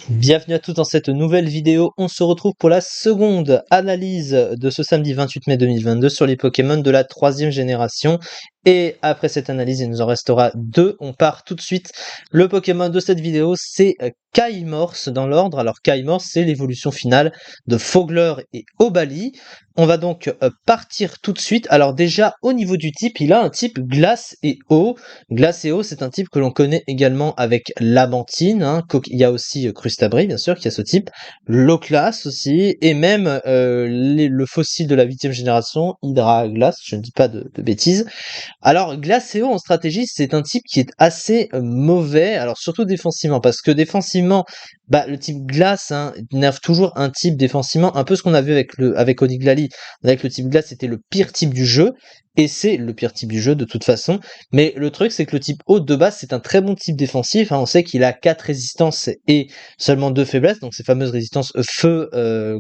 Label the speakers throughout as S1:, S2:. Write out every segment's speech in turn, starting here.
S1: Bienvenue à tous dans cette nouvelle vidéo. On se retrouve pour la seconde analyse de ce samedi 28 mai 2022 sur les Pokémon de la troisième génération. Et après cette analyse, il nous en restera deux. On part tout de suite. Le Pokémon de cette vidéo, c'est Kaimorse dans l'ordre. Alors Kaimorse, c'est l'évolution finale de Fogler et Obali. On va donc partir tout de suite. Alors déjà, au niveau du type, il a un type glace et eau. Glace et eau, c'est un type que l'on connaît également avec l'Amantine, hein. Il y a aussi Crustabri, bien sûr, qui a ce type. L'Oclas aussi, et même le fossile de la 8e génération, Hydra Glace, je ne dis pas de bêtises. Alors, Glaceon en stratégie, c'est un type qui est assez mauvais, alors surtout défensivement, parce que défensivement, bah, le type glace, hein, nerve toujours un type défensivement, un peu ce qu'on a vu avec Oniglali. Avec le type glace, c'était le pire type du jeu, et c'est le pire type du jeu de toute façon. Mais le truc, c'est que le type eau de base, c'est un très bon type défensif, hein. On sait qu'il a 4 résistances et seulement 2 faiblesses, donc ces fameuses résistances feu,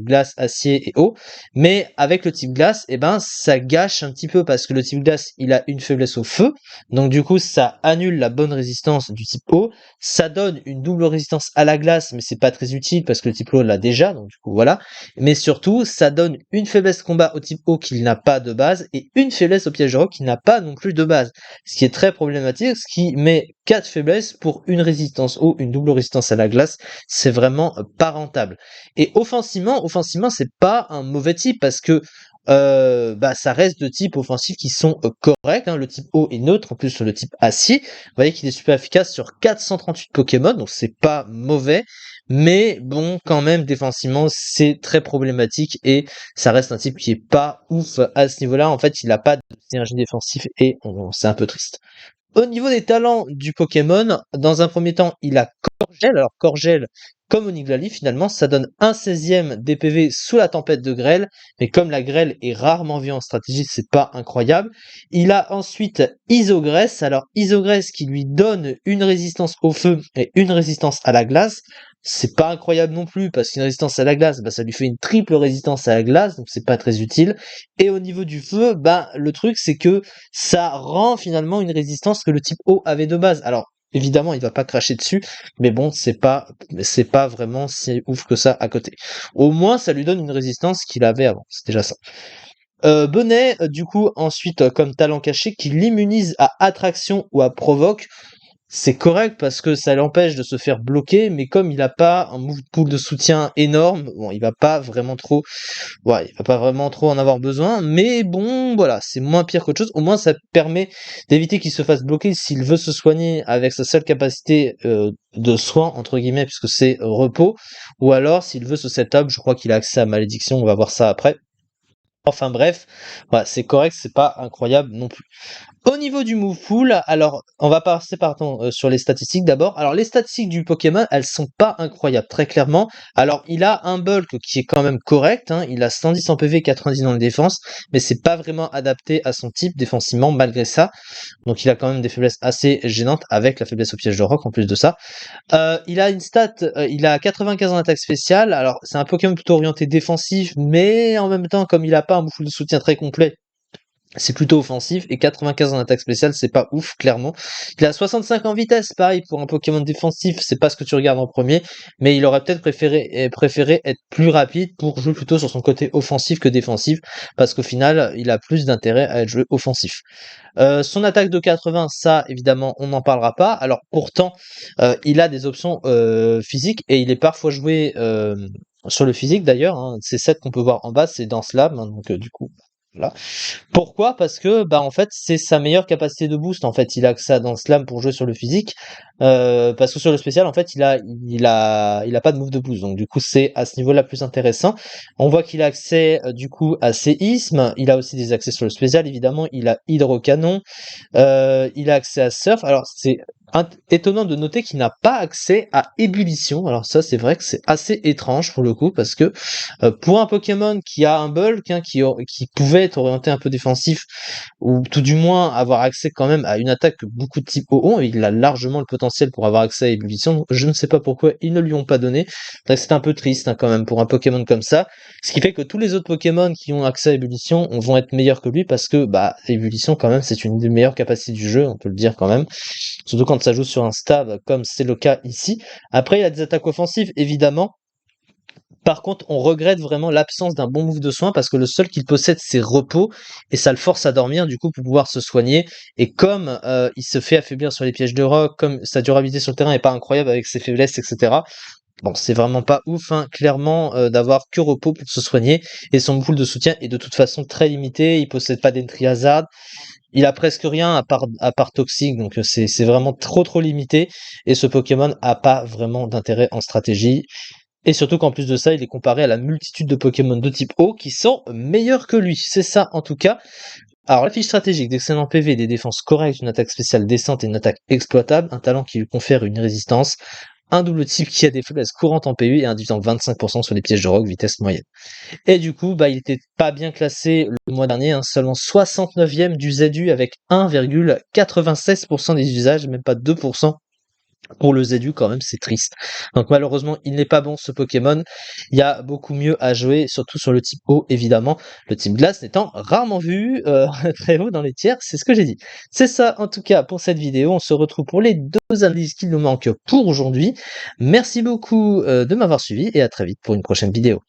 S1: glace, acier et eau. Mais avec le type glace, eh ben, ça gâche un petit peu parce que le type glace, il a une faiblesse au feu. Donc, du coup, ça annule la bonne résistance du type eau. Ça donne une double résistance à la glace, mais c'est pas très utile parce que le type eau l'a déjà. Donc, du coup, voilà. Mais surtout, ça donne une faiblesse combat au type eau qu'il n'a pas de base et une faiblesse au piège de roc qui n'a pas non plus de base. Ce qui est très problématique, ce qui met 4 faiblesses pour une résistance eau, une double résistance à la glace. C'est vraiment pas rentable. Et offensivement, c'est pas un mauvais type parce que bah, ça reste de types offensifs qui sont corrects, hein. Le type eau est neutre, en plus sur le type acier. Vous voyez qu'il est super efficace sur 438 Pokémon, donc c'est pas mauvais. Mais bon, quand même, défensivement, c'est très problématique et ça reste un type qui est pas ouf à ce niveau-là. En fait, il a pas de synergie défensif et c'est un peu triste. Au niveau des talents du Pokémon, dans un premier temps, il a Corgel. Alors Corgel, comme Oniglali, finalement, ça donne un 16e DPV sous la tempête de grêle, mais comme la grêle est rarement vue en stratégie, c'est pas incroyable. Il a ensuite Isogresse. Alors Isogresse qui lui donne une résistance au feu et une résistance à la glace. C'est pas incroyable non plus, parce qu'une résistance à la glace, bah, ça lui fait une triple résistance à la glace, donc c'est pas très utile. Et au niveau du feu, bah, le truc c'est que ça rend finalement une résistance que le type eau avait de base. Alors, évidemment, il va pas cracher dessus, mais bon, c'est pas vraiment si ouf que ça à côté. Au moins, ça lui donne une résistance qu'il avait avant. C'est déjà ça. Bonnet, du coup, ensuite, comme talent caché, qui l'immunise à attraction ou à provoque. C'est correct parce que ça l'empêche de se faire bloquer, mais comme il a pas un move pool de soutien énorme, bon, il va pas vraiment trop, ouais, il va pas vraiment trop en avoir besoin, mais bon, voilà, c'est moins pire qu'autre chose. Au moins, ça permet d'éviter qu'il se fasse bloquer s'il veut se soigner avec sa seule capacité de soin, entre guillemets, puisque c'est repos, ou alors s'il veut se setup, je crois qu'il a accès à malédiction, on va voir ça après. Enfin bref, voilà, c'est correct, c'est pas incroyable non plus. Au niveau du move pool, alors on va passer pardon, sur les statistiques d'abord. Alors les statistiques du Pokémon, elles sont pas incroyables, très clairement. Alors il a un bulk qui est quand même correct, hein. Il a 110 en PV, 90 dans la défense, mais c'est pas vraiment adapté à son type défensivement malgré ça. Donc il a quand même des faiblesses assez gênantes avec la faiblesse au piège de roc en plus de ça. Il a une stat, il a 95 en attaque spéciale. Alors c'est un Pokémon plutôt orienté défensif, mais en même temps comme il a pas un bouffle de soutien très complet, c'est plutôt offensif, et 95 en attaque spéciale, c'est pas ouf, clairement. Il a 65 en vitesse, pareil, pour un Pokémon défensif, c'est pas ce que tu regardes en premier, mais il aurait peut-être préféré être plus rapide pour jouer plutôt sur son côté offensif que défensif, parce qu'au final, il a plus d'intérêt à être joué offensif. Son attaque de 80, ça, évidemment, on n'en parlera pas. Alors, pourtant, il a des options physiques, et il est parfois joué sur le physique, d'ailleurs, hein. Ces sets qu'on peut voir en bas, c'est dans Slam, hein, donc du coup, voilà. Pourquoi? Parce que, bah, en fait, c'est sa meilleure capacité de boost, en fait. Il a que ça dans Slam pour jouer sur le physique. Parce que sur le spécial, en fait, il a pas de move de boost. Donc, du coup, c'est à ce niveau-là plus intéressant. On voit qu'il a accès, du coup, à séisme. Il a aussi des accès sur le spécial, évidemment. Il a hydrocanon. Il a accès à surf. Alors, c'est étonnant de noter qu'il n'a pas accès à ébullition. Alors ça, c'est vrai que c'est assez étrange pour le coup, parce que pour un Pokémon qui a un bulk, hein, qui pouvait être orienté un peu défensif, ou tout du moins avoir accès quand même à une attaque que beaucoup de types ont, et il a largement le potentiel pour avoir accès à ébullition. Donc, je ne sais pas pourquoi ils ne lui ont pas donné. C'est un peu triste, hein, quand même pour un Pokémon comme ça. Ce qui fait que tous les autres Pokémon qui ont accès à ébullition vont être meilleurs que lui, parce que bah ébullition quand même c'est une des meilleures capacités du jeu, on peut le dire quand même. Surtout quand quand ça joue sur un stab, comme c'est le cas ici. Après, il y a des attaques offensives, évidemment. Par contre, on regrette vraiment l'absence d'un bon move de soin parce que le seul qu'il possède, c'est repos et ça le force à dormir du coup pour pouvoir se soigner. Et comme il se fait affaiblir sur les pièges de roc, comme sa durabilité sur le terrain est pas incroyable avec ses faiblesses, etc. Bon, c'est vraiment pas ouf, hein, clairement, d'avoir que repos pour se soigner. Et son pool de soutien est de toute façon très limité. Il possède pas d'entry hazard. Il a presque rien à part toxique, donc c'est vraiment trop limité. Et ce Pokémon a pas vraiment d'intérêt en stratégie. Et surtout qu'en plus de ça, il est comparé à la multitude de Pokémon de type eau qui sont meilleurs que lui. C'est ça en tout cas. Alors la fiche stratégique d'excellent PV, des défenses correctes, une attaque spéciale décente et une attaque exploitable, un talent qui lui confère une résistance, un double type qui a des faiblesses courantes en PU et un divisant 25% sur les pièges de roc, vitesse moyenne. Et du coup, bah, il était pas bien classé le mois dernier, hein, seulement 69e du ZU avec 1,96% des usages, même pas 2% pour le ZU quand même, c'est triste. Donc malheureusement, il n'est pas bon ce Pokémon. Il y a beaucoup mieux à jouer, surtout sur le type eau, évidemment. Le type glace n'étant rarement vu très haut dans les tiers, c'est ce que j'ai dit. C'est ça en tout cas pour cette vidéo. On se retrouve pour les 2 analyses qui nous manquent pour aujourd'hui. Merci beaucoup de m'avoir suivi et à très vite pour une prochaine vidéo.